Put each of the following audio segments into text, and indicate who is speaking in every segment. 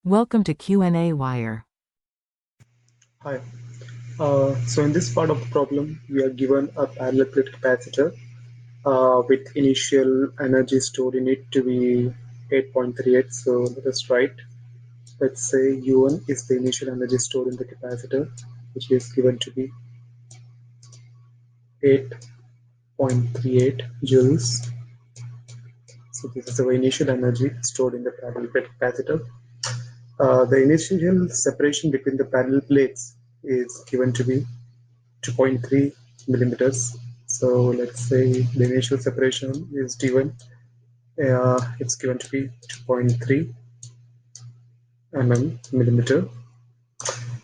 Speaker 1: Welcome to qnawire.
Speaker 2: Hi. So in this part of the problem, we are given a parallel plate capacitor with initial energy stored in it to be 8.38. So let us write. Let's say U1 is the initial energy stored in the capacitor, which is given to be 8.38 joules. So this is the initial energy stored in the parallel plate capacitor. The initial separation between the parallel plates is given to be 2.3 millimeters. So let's say the initial separation is given. It's given to be 2.3 millimeter,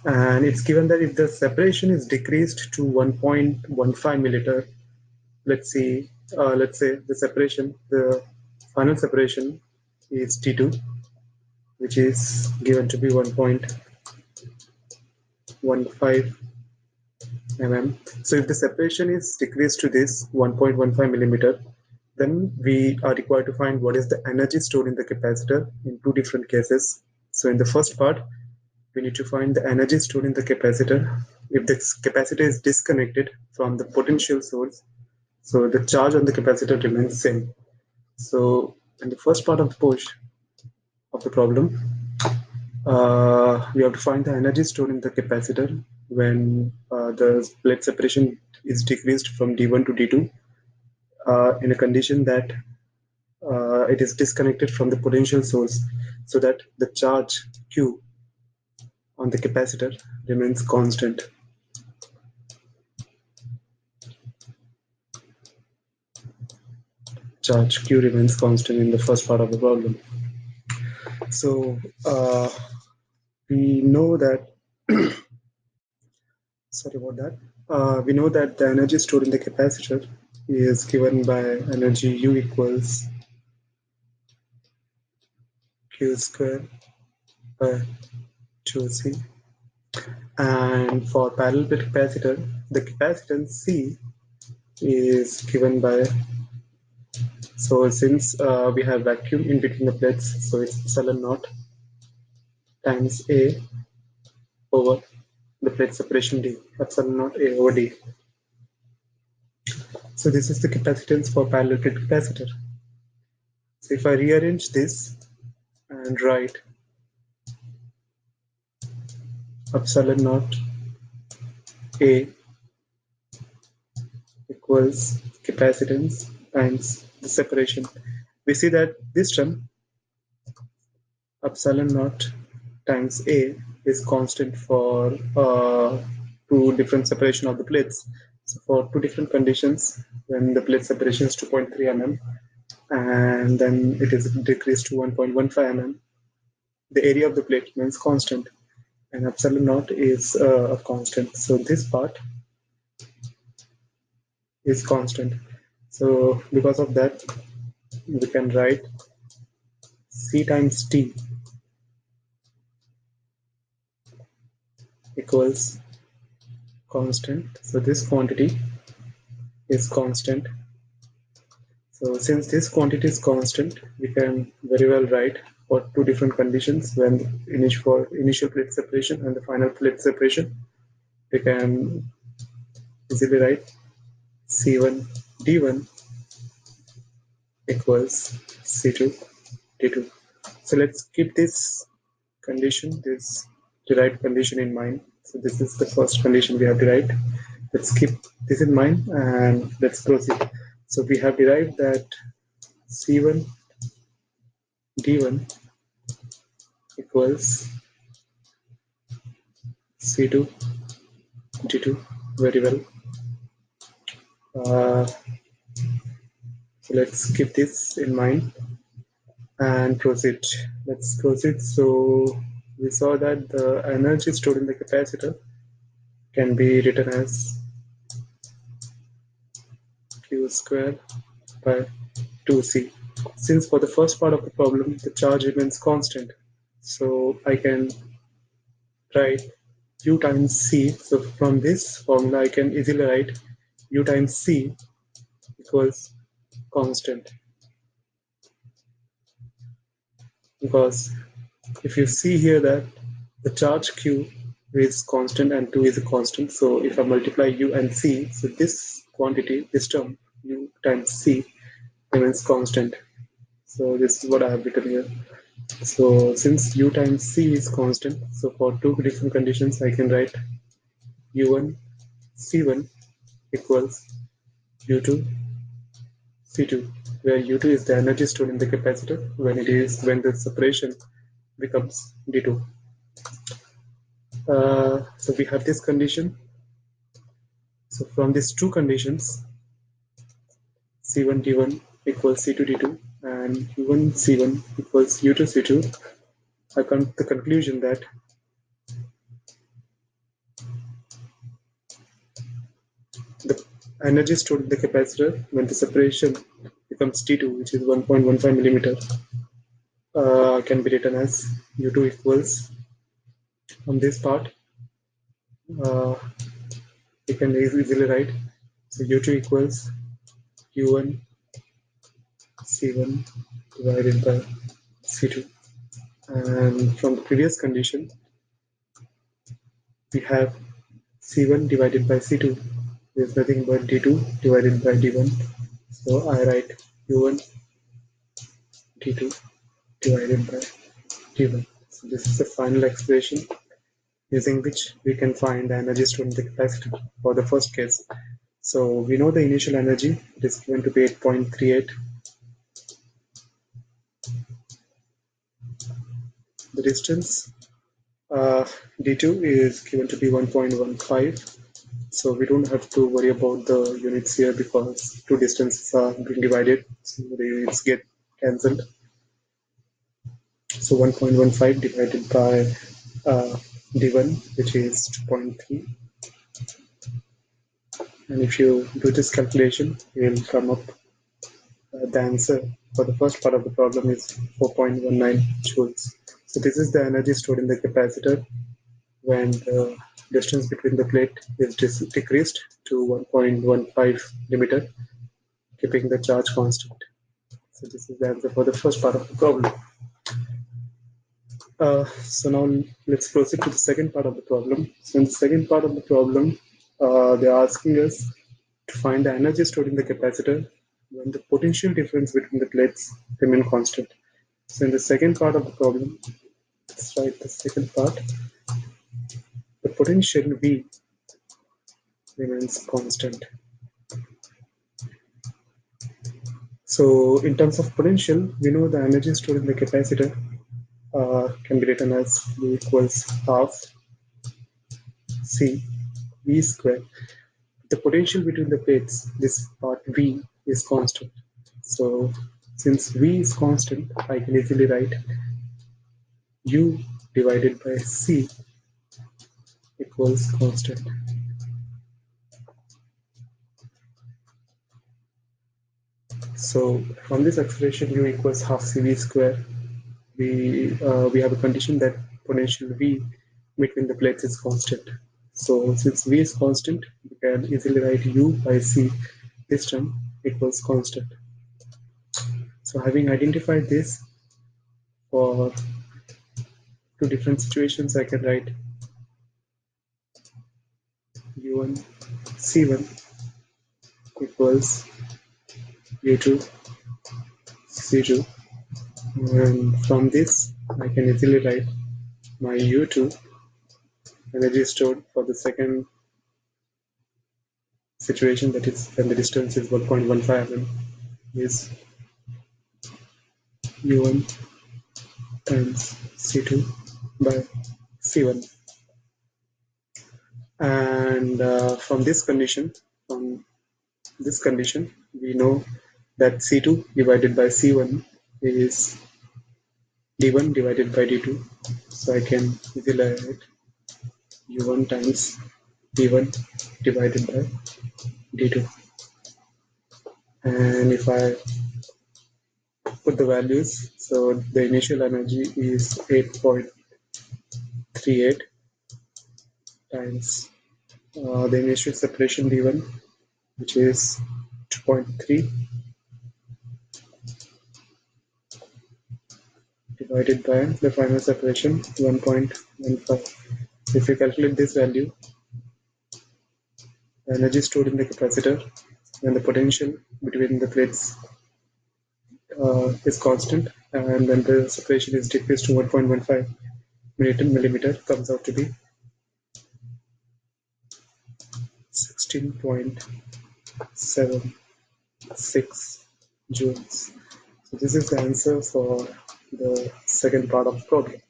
Speaker 2: and it's given that if the separation is decreased to 1.15 millimeter, let's say the final separation is T2, which is given to be 1.15 mm. So if the separation is decreased to this 1.15 millimeter, then we are required to find what is the energy stored in the capacitor in two different cases. So in the first part, we need to find the energy stored in the capacitor if the capacitor is disconnected from the potential source. So the charge on the capacitor remains same. So in the first part of the problem, we have to find the energy stored in the capacitor when the plate separation is decreased from D1 to D2 in a condition that it is disconnected from the potential source, so that the charge Q on the capacitor remains constant. Charge Q remains constant in the first part of the problem. So we know that sorry about that. We know that the energy stored in the capacitor is given by energy U equals Q square by 2C. And for parallel plate capacitor, the capacitance C is given by, so since we have vacuum in between the plates, so it's epsilon naught times A over the plate separation D, epsilon naught A over D. So this is the capacitance for parallel plate capacitor. So if I rearrange this and write epsilon naught A equals capacitance times the separation, we see that this term epsilon naught times A is constant for two different separation of the plates. So for two different conditions, when the plate separation is 2.3 mm and then it is decreased to 1.15 mm, the area of the plate remains constant and epsilon naught is a constant. So this part is constant. So because of that, we can write C times T equals constant. So this quantity is constant. So since this quantity is constant, we can very well write for two different conditions when for initial plate separation and the final plate separation. We can easily write C1 D1 equals C2 D2. So let's keep this condition, this derived condition in mind. So this is the first condition we have derived. Let's keep this in mind and let's proceed. So we have derived that C1 D1 equals C2 D2 very well. So let's keep this in mind and proceed. Let's proceed. So we saw that the energy stored in the capacitor can be written as Q square by 2C. Since for the first part of the problem, the charge remains constant, so I can write U times C. So from this formula, I can easily write U times C equals constant, because if you see here that the charge Q is constant and 2 is a constant, so if I multiply U and C, so this quantity, this term, U times C, remains constant. So this is what I have written here. So since U times C is constant, so for two different conditions, I can write U1 C1 equals U2 C2, where U2 is the energy stored in the capacitor when the separation becomes D2. So we have this condition. So from these two conditions, C1 D1 equals C2 D2 and U1 C1 equals U2 C2, I come to the conclusion that the energy stored in the capacitor when the separation becomes T2, which is 1.15 millimeter, can be written as U2 equals, on this part, uh, you can easily write, so U2 equals U1 C1 divided by C2. And from the previous condition, we have C1 divided by C2 is nothing but D2 divided by D1. So I write U1 D2 divided by D1. So this is the final expression using which we can find the energy stored in the capacitor for the first case. So we know the initial energy, it is going to be 8.38. The distance D2 is given to be 1.15. So we don't have to worry about the units here because two distances are being divided, so the units get cancelled. So 1.15 divided by D1, which is 2.3. And if you do this calculation, you will come up, the answer for the first part of the problem is 4.19 joules. So this is the energy stored in the capacitor when the distance between the plate is decreased to 1.15 millimeter, keeping the charge constant. So this is the answer for the first part of the problem. So now let's proceed to the second part of the problem. So in the second part of the problem, they're asking us to find the energy stored in the capacitor when the potential difference between the plates remain constant. So in the second part of the problem, let's write the second part. The potential V remains constant. So in terms of potential, we know the energy stored in the capacitor can be written as V equals half C V square. The potential between the plates, this part V, is constant. So since V is constant, I can easily write U divided by C equals constant. So from this expression U equals half CV square, we have a condition that potential V between the plates is constant. So since V is constant, we can easily write U by C, this term, equals constant. So having identified this, for two different situations, I can write U1 C1 equals U2 C2, and from this I can easily write my U2 energy stored for the second situation, that is when the distance is 1.15 mm, is U1 times C2 by C1. And from this condition, we know that C2 divided by C1 is D1 divided by D2. So I can easily write U1 times D1 divided by D2. And if I put the values, so the initial energy is 8.38 times the initial separation D1, which is 2.3, divided by the final separation 1.15. If we calculate this value, the energy stored in the capacitor and the potential between the plates is constant, and when the separation is decreased to 1.15 millimeter, comes out to be 16.76 joules. So this is the answer for the second part of the problem.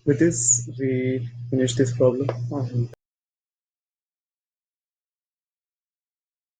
Speaker 2: With this, we finish this problem.